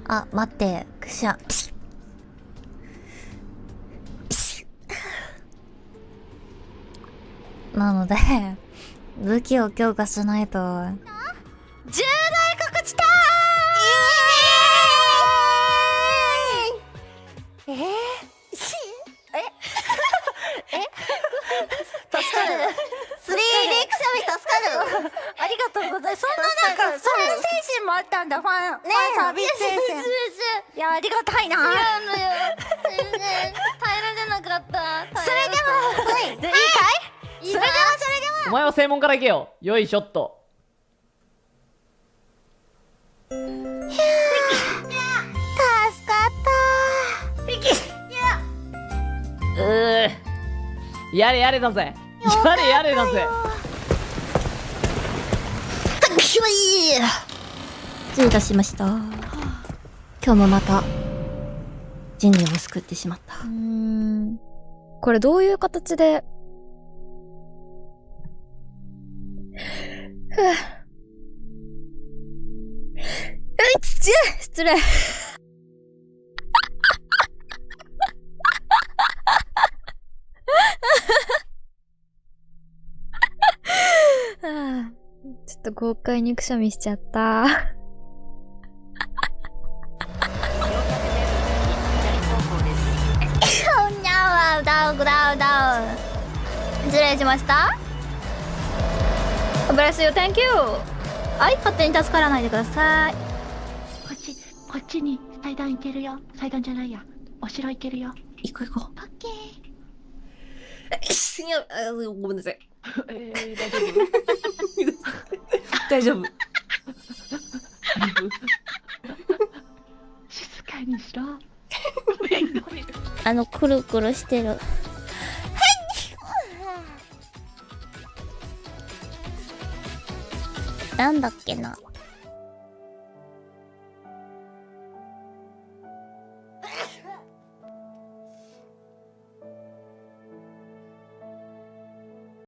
あ、待って、くしゃ。なので、武器を強化しないと。重大告知タイム。助かる。3D くしゃみ助かる。ありがとうございます。そんななんか、そういう精神もあったんだ、ファンサービス精神。いや、ありがたいな。違うのよ。全然、耐えられなかった。それでも、いいかい？それでも。お前は正門から行けよ。よいしょっと。助かった。ピキ。やれやれだぜ。やれやれだぜ。失礼いたしました。今日もまた人類を救ってしまった。これどういう形で失礼。ちょっと豪快にくしゃみしちゃった。ダウン。失礼しました。ブレスユー、Thank you。はい、勝手に助からないでください。こっちに祭壇行けるよ。祭壇じゃないや。お城行けるよ。行こう行こう。オッケごめんなさい。ー。大丈夫。静かにしろ。くるくるしてる。なんだっけな。